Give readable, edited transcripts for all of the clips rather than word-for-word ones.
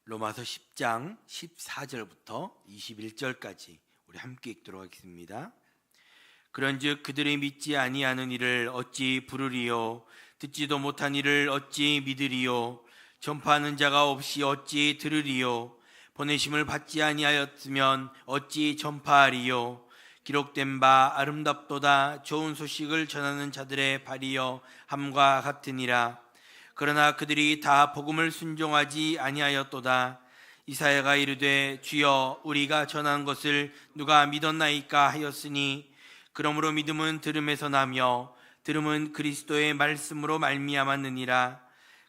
로마서 10장 14절부터 21절까지 우리 함께 읽도록 하겠습니다. 그런즉 그들이 믿지 아니하는 이를 어찌 부르리요? 듣지도 못한 이를 어찌 믿으리요? 전파하는 자가 없이 어찌 들으리요? 보내심을 받지 아니하였으면 어찌 전파하리요? 기록된 바 아름답도다 좋은 소식을 전하는 자들의 발이여 함과 같으니라. 그러나 그들이 다 복음을 순종하지 아니하였도다. 이사야가 이르되 주여 우리가 전한 것을 누가 믿었나이까 하였으니 그러므로 믿음은 들음에서 나며 들음은 그리스도의 말씀으로 말미암았느니라.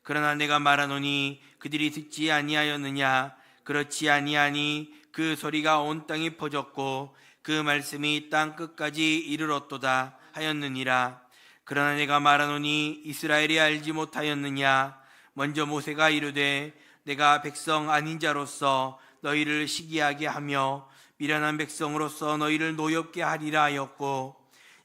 그러나 내가 말하노니 그들이 듣지 아니하였느냐? 그렇지 아니하니 그 소리가 온 땅에 퍼졌고 그 말씀이 땅 끝까지 이르렀도다 하였느니라. 그러나 내가 말하노니 이스라엘이 알지 못하였느냐? 먼저 모세가 이르되 내가 백성 아닌 자로서 너희를 시기하게 하며 미련한 백성으로서 너희를 노엽게 하리라 하였고,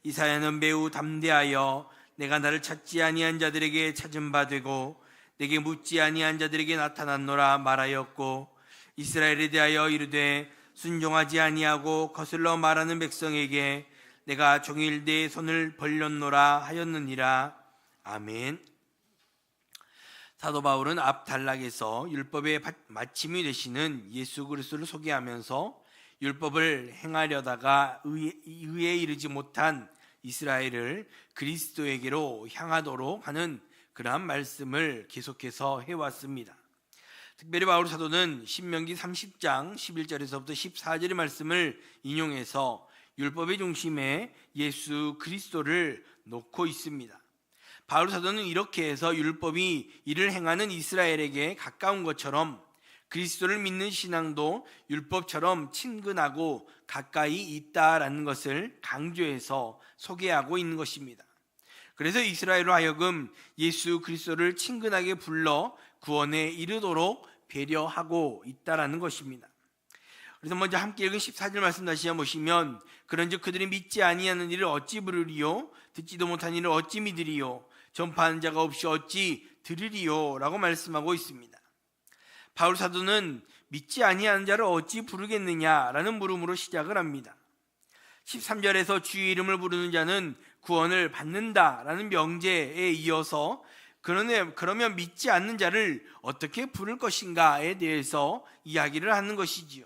이사야는 매우 담대하여 내가 나를 찾지 아니한 자들에게 찾은 바 되고 내게 묻지 아니한 자들에게 나타났노라 말하였고, 이스라엘에 대하여 이르되 순종하지 아니하고 거슬러 말하는 백성에게 내가 종일 내 손을 벌렸노라 하였느니라. 아멘. 사도 바울은 앞 단락에서 율법의 마침이 되시는 예수 그리스도를 소개하면서 율법을 행하려다가 의에 이르지 못한 이스라엘을 그리스도에게로 향하도록 하는 그러한 말씀을 계속해서 해왔습니다. 특별히 바울 사도는 신명기 30장 11절에서부터 14절의 말씀을 인용해서 율법의 중심에 예수 그리스도를 놓고 있습니다. 바울 사도는 이렇게 해서 율법이 이를 행하는 이스라엘에게 가까운 것처럼 그리스도를 믿는 신앙도 율법처럼 친근하고 가까이 있다라는 것을 강조해서 소개하고 있는 것입니다. 그래서 이스라엘로 하여금 예수 그리스도를 친근하게 불러 구원에 이르도록 배려하고 있다라는 것입니다. 그래서 먼저 함께 읽은 14절 말씀 다시 한번 보시면, 그런즉 그들이 믿지 아니하는 이를 어찌 부르리요? 듣지도 못한 이를 어찌 믿으리요? 전파하는 자가 없이 어찌 들으리요? 라고 말씀하고 있습니다. 바울 사도는 믿지 아니하는 자를 어찌 부르겠느냐라는 물음으로 시작을 합니다. 13절에서 주의 이름을 부르는 자는 구원을 받는다라는 명제에 이어서 그러면 믿지 않는 자를 어떻게 부를 것인가에 대해서 이야기를 하는 것이지요.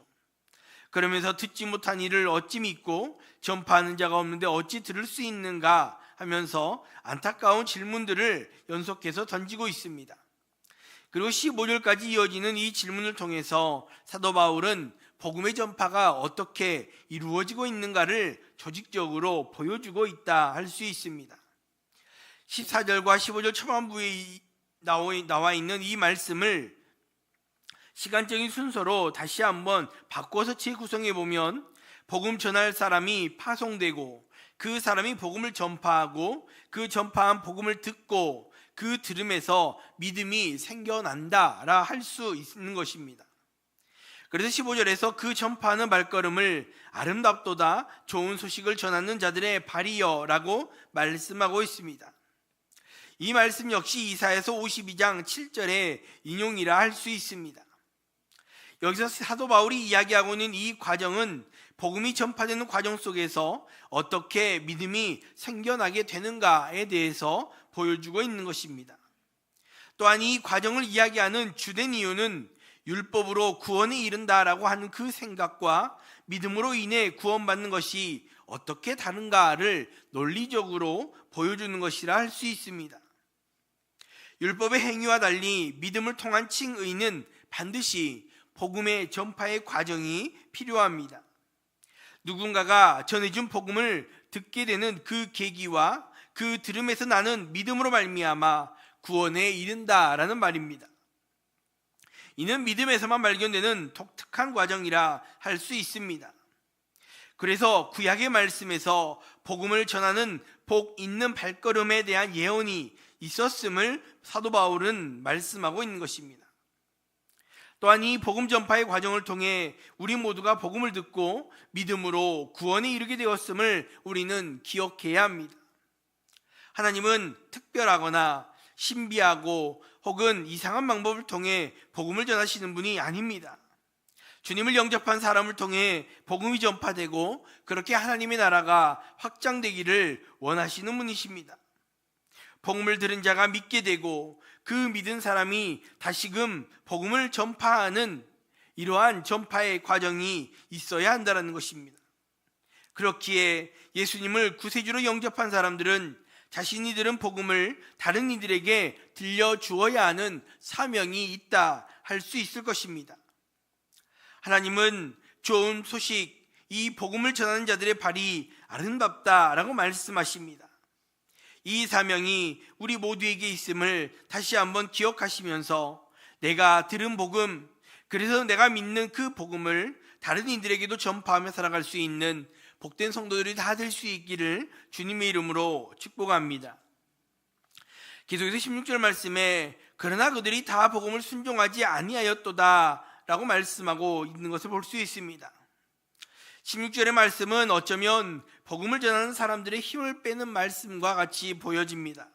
그러면서 듣지 못한 이를 어찌 믿고 전파하는 자가 없는데 어찌 들을 수 있는가 하면서 안타까운 질문들을 연속해서 던지고 있습니다. 그리고 15절까지 이어지는 이 질문을 통해서 사도 바울은 복음의 전파가 어떻게 이루어지고 있는가를 조직적으로 보여주고 있다 할 수 있습니다. 14절과 15절 초반부에 나와 있는 이 말씀을 시간적인 순서로 다시 한번 바꿔서 재구성해 보면, 복음 전할 사람이 파송되고 그 사람이 복음을 전파하고 그 전파한 복음을 듣고 그 들음에서 믿음이 생겨난다라 할 수 있는 것입니다. 그래서 15절에서 그 전파하는 발걸음을 아름답도다 좋은 소식을 전하는 자들의 발이여 라고 말씀하고 있습니다. 이 말씀 역시 이사야서 52장 7절의 인용이라 할 수 있습니다. 여기서 사도 바울이 이야기하고 있는 이 과정은 복음이 전파되는 과정 속에서 어떻게 믿음이 생겨나게 되는가에 대해서 보여주고 있는 것입니다. 또한 이 과정을 이야기하는 주된 이유는 율법으로 구원에 이른다라고 하는 그 생각과 믿음으로 인해 구원받는 것이 어떻게 다른가를 논리적으로 보여주는 것이라 할 수 있습니다. 율법의 행위와 달리 믿음을 통한 칭의는 반드시 복음의 전파의 과정이 필요합니다. 누군가가 전해준 복음을 듣게 되는 그 계기와 그 들음에서 나는 믿음으로 말미암아 구원에 이른다라는 말입니다. 이는 믿음에서만 발견되는 독특한 과정이라 할 수 있습니다. 그래서 구약의 말씀에서 복음을 전하는 복 있는 발걸음에 대한 예언이 있었음을 사도 바울은 말씀하고 있는 것입니다. 또한 이 복음 전파의 과정을 통해 우리 모두가 복음을 듣고 믿음으로 구원에 이르게 되었음을 우리는 기억해야 합니다. 하나님은 특별하거나 신비하고 혹은 이상한 방법을 통해 복음을 전하시는 분이 아닙니다. 주님을 영접한 사람을 통해 복음이 전파되고 그렇게 하나님의 나라가 확장되기를 원하시는 분이십니다. 복음을 들은 자가 믿게 되고 그 믿은 사람이 다시금 복음을 전파하는 이러한 전파의 과정이 있어야 한다는 것입니다. 그렇기에 예수님을 구세주로 영접한 사람들은 자신이 들은 복음을 다른 이들에게 들려주어야 하는 사명이 있다 할 수 있을 것입니다. 하나님은 좋은 소식, 이 복음을 전하는 자들의 발이 아름답다라고 말씀하십니다. 이 사명이 우리 모두에게 있음을 다시 한번 기억하시면서 내가 들은 복음, 그래서 내가 믿는 그 복음을 다른 이들에게도 전파하며 살아갈 수 있는 복된 성도들이 다 될 수 있기를 주님의 이름으로 축복합니다. 계속해서 16절 말씀에 그러나 그들이 다 복음을 순종하지 아니하였도다 라고 말씀하고 있는 것을 볼 수 있습니다. 16절의 말씀은 어쩌면 복음을 전하는 사람들의 힘을 빼는 말씀과 같이 보여집니다.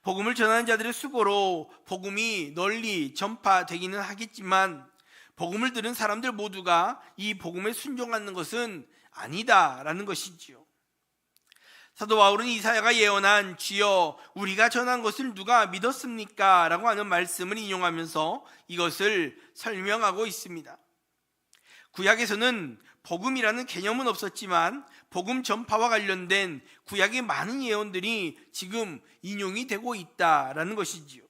복음을 전하는 자들의 수고로 복음이 널리 전파되기는 하겠지만 복음을 들은 사람들 모두가 이 복음에 순종하는 것은 아니다라는 것이지요. 사도 바울은 이사야가 예언한 주여 우리가 전한 것을 누가 믿었습니까? 라고 하는 말씀을 인용하면서 이것을 설명하고 있습니다. 구약에서는 복음이라는 개념은 없었지만 복음 전파와 관련된 구약의 많은 예언들이 지금 인용이 되고 있다라는 것이지요.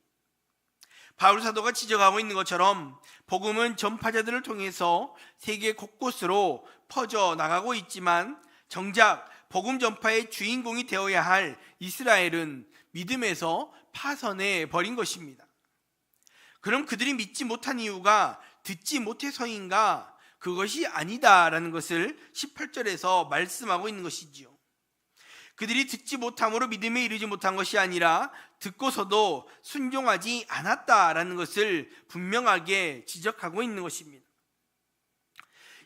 바울 사도가 지적하고 있는 것처럼 복음은 전파자들을 통해서 세계 곳곳으로 퍼져 나가고 있지만 정작 복음 전파의 주인공이 되어야 할 이스라엘은 믿음에서 파선해 버린 것입니다. 그럼 그들이 믿지 못한 이유가 듣지 못해서인가? 그것이 아니다라는 것을 18절에서 말씀하고 있는 것이지요. 그들이 듣지 못함으로 믿음에 이르지 못한 것이 아니라 듣고서도 순종하지 않았다라는 것을 분명하게 지적하고 있는 것입니다.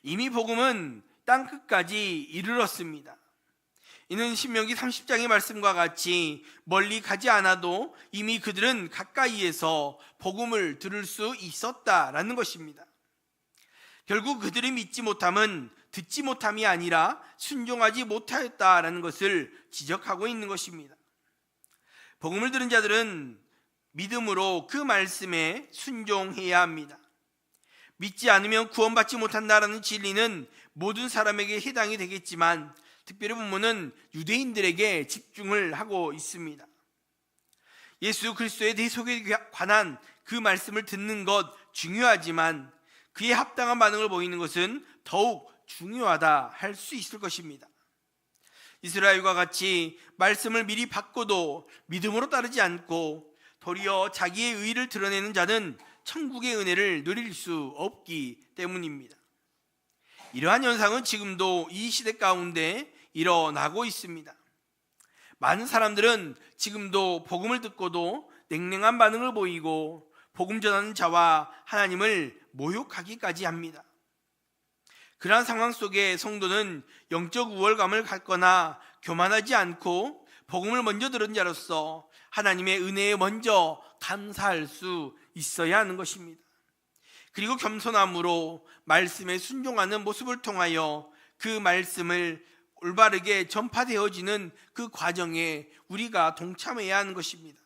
이미 복음은 땅끝까지 이르렀습니다. 이는 신명기 30장의 말씀과 같이 멀리 가지 않아도 이미 그들은 가까이에서 복음을 들을 수 있었다라는 것입니다. 결국 그들이 믿지 못함은 듣지 못함이 아니라 순종하지 못하였다라는 것을 지적하고 있는 것입니다. 복음을 들은 자들은 믿음으로 그 말씀에 순종해야 합니다. 믿지 않으면 구원받지 못한다라는 진리는 모든 사람에게 해당이 되겠지만 특별히 본문은 유대인들에게 집중을 하고 있습니다. 예수 그리스도의 대속에 관한 그 말씀을 듣는 것 중요하지만 그에 합당한 반응을 보이는 것은 더욱 중요하다 할 수 있을 것입니다. 이스라엘과 같이 말씀을 미리 받고도 믿음으로 따르지 않고 도리어 자기의 의를 드러내는 자는 천국의 은혜를 누릴 수 없기 때문입니다. 이러한 현상은 지금도 이 시대 가운데 일어나고 있습니다. 많은 사람들은 지금도 복음을 듣고도 냉랭한 반응을 보이고 복음 전하는 자와 하나님을 모욕하기까지 합니다. 그러한 상황 속에 성도는 영적 우월감을 갖거나 교만하지 않고 복음을 먼저 들은 자로서 하나님의 은혜에 먼저 감사할 수 있어야 하는 것입니다. 그리고 겸손함으로 말씀에 순종하는 모습을 통하여 그 말씀을 올바르게 전파되어지는 그 과정에 우리가 동참해야 하는 것입니다.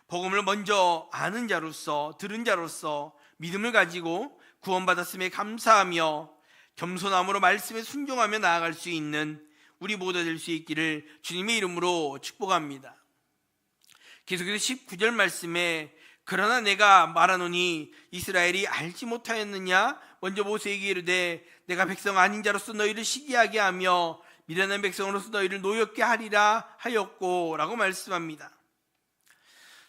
복음을 먼저 아는 자로서 들은 자로서 믿음을 가지고 구원받았음에 감사하며 겸손함으로 말씀에 순종하며 나아갈 수 있는 우리 모두 될 수 있기를 주님의 이름으로 축복합니다. 계속해서 19절 말씀에 그러나 내가 말하노니 이스라엘이 알지 못하였느냐? 먼저 모세에게 이르되 내가 백성 아닌 자로서 너희를 시기하게 하며 미련한 백성으로서 너희를 노엽게 하리라 하였고 라고 말씀합니다.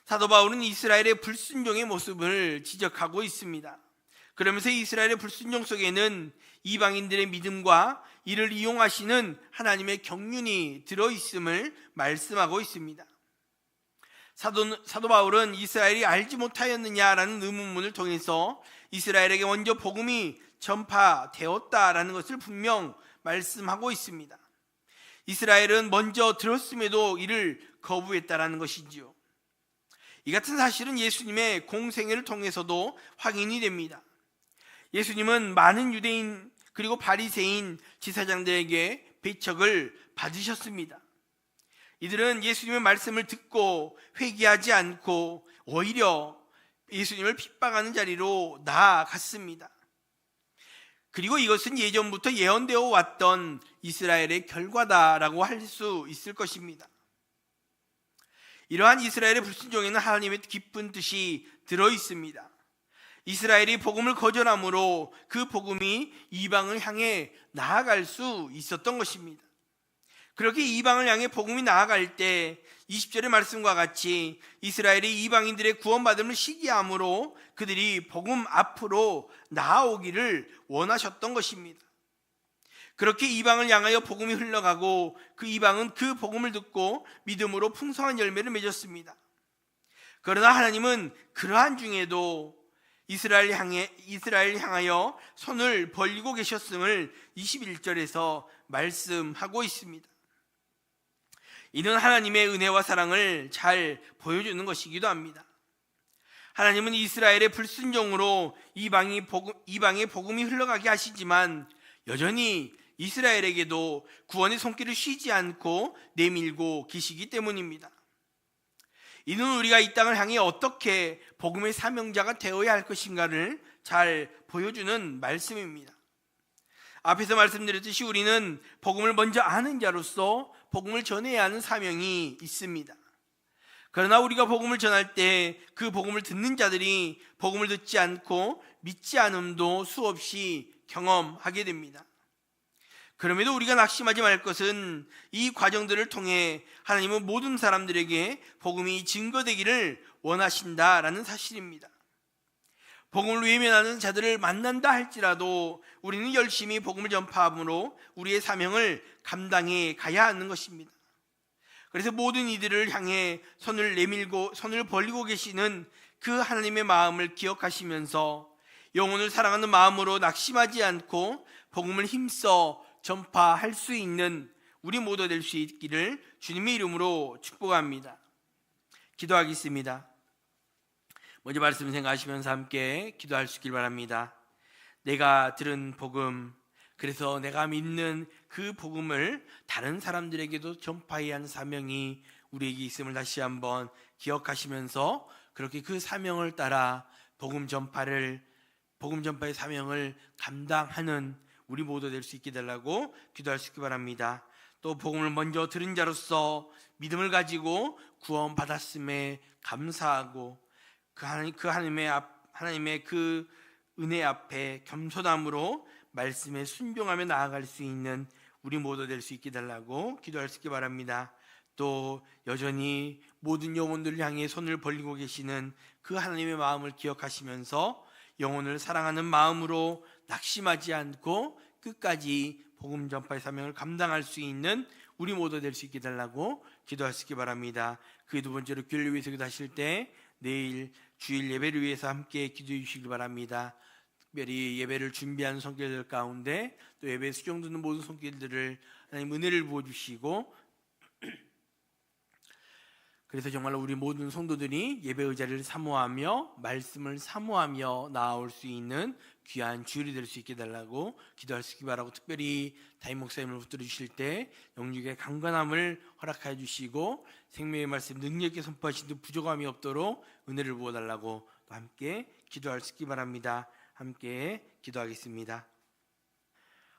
사도 바울은 이스라엘의 불순종의 모습을 지적하고 있습니다. 그러면서 이스라엘의 불순종 속에는 이방인들의 믿음과 이를 이용하시는 하나님의 경륜이 들어있음을 말씀하고 있습니다. 사도 바울은 이스라엘이 알지 못하였느냐라는 의문문을 통해서 이스라엘에게 먼저 복음이 전파되었다라는 것을 분명 말씀하고 있습니다. 이스라엘은 먼저 들었음에도 이를 거부했다라는 것이지요. 이 같은 사실은 예수님의 공생애를 통해서도 확인이 됩니다. 예수님은 많은 유대인 그리고 바리새인 지사장들에게 배척을 받으셨습니다. 이들은 예수님의 말씀을 듣고 회개하지 않고 오히려 예수님을 핍박하는 자리로 나아갔습니다. 그리고 이것은 예전부터 예언되어 왔던 이스라엘의 결과다라고 할 수 있을 것입니다. 이러한 이스라엘의 불순종에는 하나님의 깊은 뜻이 들어 있습니다. 이스라엘이 복음을 거절함으로 그 복음이 이방을 향해 나아갈 수 있었던 것입니다. 그렇게 이방을 향해 복음이 나아갈 때 20절의 말씀과 같이 이스라엘이 이방인들의 구원받음을 시기함으로 그들이 복음 앞으로 나아오기를 원하셨던 것입니다. 그렇게 이방을 향하여 복음이 흘러가고 그 이방은 그 복음을 듣고 믿음으로 풍성한 열매를 맺었습니다. 그러나 하나님은 그러한 중에도 이스라엘 향하여 손을 벌리고 계셨음을 21절에서 말씀하고 있습니다. 이는 하나님의 은혜와 사랑을 잘 보여주는 것이기도 합니다. 하나님은 이스라엘의 불순종으로 이방의 복음이 흘러가게 하시지만 여전히 이스라엘에게도 구원의 손길을 쉬지 않고 내밀고 계시기 때문입니다. 이는 우리가 이 땅을 향해 어떻게 복음의 사명자가 되어야 할 것인가를 잘 보여주는 말씀입니다. 앞에서 말씀드렸듯이 우리는 복음을 먼저 아는 자로서 복음을 전해야 하는 사명이 있습니다. 그러나 우리가 복음을 전할 때 그 복음을 듣는 자들이 복음을 듣지 않고 믿지 않음도 수없이 경험하게 됩니다. 그럼에도 우리가 낙심하지 말 것은 이 과정들을 통해 하나님은 모든 사람들에게 복음이 증거되기를 원하신다라는 사실입니다. 복음을 외면하는 자들을 만난다 할지라도 우리는 열심히 복음을 전파함으로 우리의 사명을 감당해 가야 하는 것입니다. 그래서 모든 이들을 향해 손을 내밀고 손을 벌리고 계시는 그 하나님의 마음을 기억하시면서 영혼을 사랑하는 마음으로 낙심하지 않고 복음을 힘써 전파할 수 있는 우리 모두 될 수 있기를 주님의 이름으로 축복합니다. 기도하겠습니다. 먼저 말씀 생각하시면서 함께 기도할 수 있길 바랍니다. 내가 들은 복음, 그래서 내가 믿는 그 복음을 다른 사람들에게도 전파해야 하는 사명이 우리에게 있음을 다시 한번 기억하시면서 그렇게 그 사명을 따라 복음 전파의 사명을 감당하는 우리 모두 될 수 있게 달라고 기도할 수 있기 바랍니다. 또 복음을 먼저 들은 자로서 믿음을 가지고 구원받았음에 감사하고 그 하나님의 그 은혜 앞에 겸손함으로 말씀에 순종하며 나아갈 수 있는 우리 모두 될 수 있게 달라고 기도할 수 있기 바랍니다. 또 여전히 모든 영혼들을 향해 손을 벌리고 계시는 그 하나님의 마음을 기억하시면서 영혼을 사랑하는 마음으로 낙심하지 않고 끝까지 복음 전파의 사명을 감당할 수 있는 우리 모두 될 수 있게 달라고 기도할 수 있기 바랍니다. 그 두 번째로 교회를 위해서 기도하실 때 내일 주일 예배를 위해서 함께 기도해 주시기 바랍니다. 특별히 예배를 준비하는 성도들 가운데 또 예배에 수종 듣는 모든 성도들을 하나님 은혜를 부어주시고 그래서 정말로 우리 모든 성도들이 예배 의자를 사모하며 말씀을 사모하며 나아올 수 있는 귀한 주일이 될 수 있게 달라고 기도할 수 있기 바라고 특별히 담임 목사님을 붙들어 주실 때 영육의 강건함을 허락하여 주시고 생명의 말씀 능력 있게 선포하신 듯 부족함이 없도록 은혜를 부어달라고 또 함께 기도할 수 있기 바랍니다. 함께 기도하겠습니다.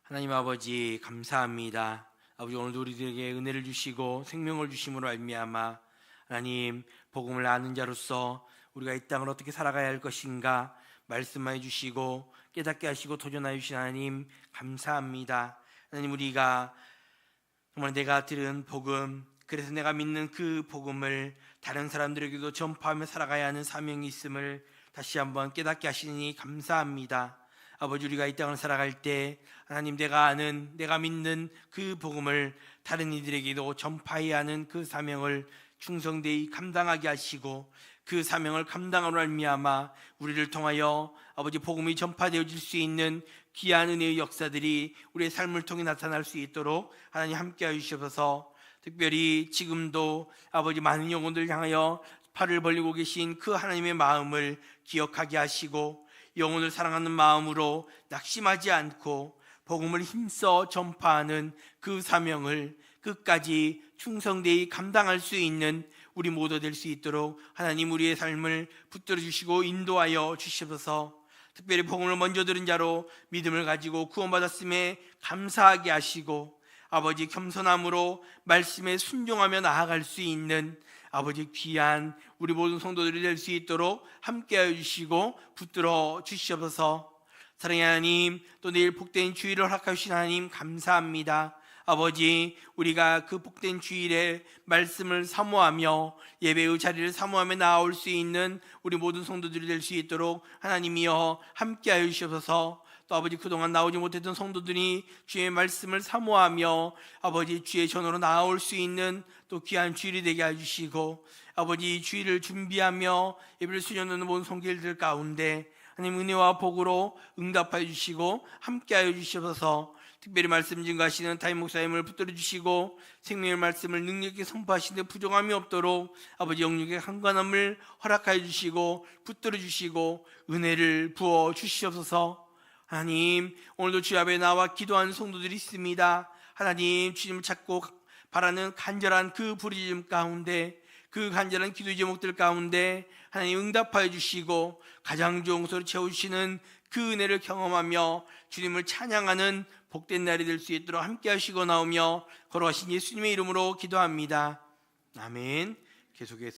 하나님 아버지 감사합니다. 아버지 오늘도 우리들에게 은혜를 주시고 생명을 주심으로 말미암아 하나님 복음을 아는 자로서 우리가 이 땅을 어떻게 살아가야 할 것인가 말씀해 주시고 깨닫게 하시고 도전하여 주신 하나님 감사합니다. 하나님 우리가 정말 내가 들은 복음 그래서 내가 믿는 그 복음을 다른 사람들에게도 전파하며 살아가야 하는 사명이 있음을 다시 한번 깨닫게 하시니 감사합니다. 아버지 우리가 이 땅을 살아갈 때 하나님 내가 아는 내가 믿는 그 복음을 다른 이들에게도 전파해야 하는 그 사명을 충성되이 감당하게 하시고 그 사명을 감당하로 말미암아 우리를 통하여 아버지 복음이 전파되어질 수 있는 귀한 은혜의 역사들이 우리의 삶을 통해 나타날 수 있도록 하나님 함께하여 주시옵소서. 특별히 지금도 아버지 많은 영혼들을 향하여 팔을 벌리고 계신 그 하나님의 마음을 기억하게 하시고 영혼을 사랑하는 마음으로 낙심하지 않고 복음을 힘써 전파하는 그 사명을 끝까지 충성되이 감당할 수 있는 우리 모두 될 수 있도록 하나님 우리의 삶을 붙들어 주시고 인도하여 주시옵소서. 특별히 복음을 먼저 들은 자로 믿음을 가지고 구원받았음에 감사하게 하시고 아버지 겸손함으로 말씀에 순종하며 나아갈 수 있는 아버지 귀한 우리 모든 성도들이 될 수 있도록 함께하여 주시고 붙들어 주시옵소서. 사랑의 하나님, 또 내일 복된 주일을 허락하여 주신 하나님 감사합니다. 아버지, 우리가 그 복된 주일에 말씀을 사모하며 예배의 자리를 사모하며 나아올 수 있는 우리 모든 성도들이 될 수 있도록 하나님이여 함께하여 주시옵소서. 또 아버지, 그동안 나오지 못했던 성도들이 주의 말씀을 사모하며 아버지 주의 전으로 나아올 수 있는 또 귀한 주일이 되게 해주시고 아버지 주일을 준비하며 예배를 수련하는 모든 성도들 가운데 하나님 은혜와 복으로 응답하여 주시고 함께하여 주시옵소서. 특별히 말씀 증거하시는 담임 목사님을 붙들어 주시고 생명의 말씀을 능력있게 선포하시는 데 부족함이 없도록 아버지 영육의 강건함을 허락하여 주시고 붙들어 주시고 은혜를 부어 주시옵소서. 하나님, 오늘도 주 앞에 나와 기도하는 성도들이 있습니다. 하나님, 주님을 찾고 바라는 간절한 그 부르짖음 가운데, 그 간절한 기도의 제목들 가운데 하나님 응답하여 주시고 가장 좋은 것으로 채워주시는 그 은혜를 경험하며 주님을 찬양하는 복된 날이 될 수 있도록 함께 하시고 나오며 걸어가신 예수님의 이름으로 기도합니다. 아멘. 계속해서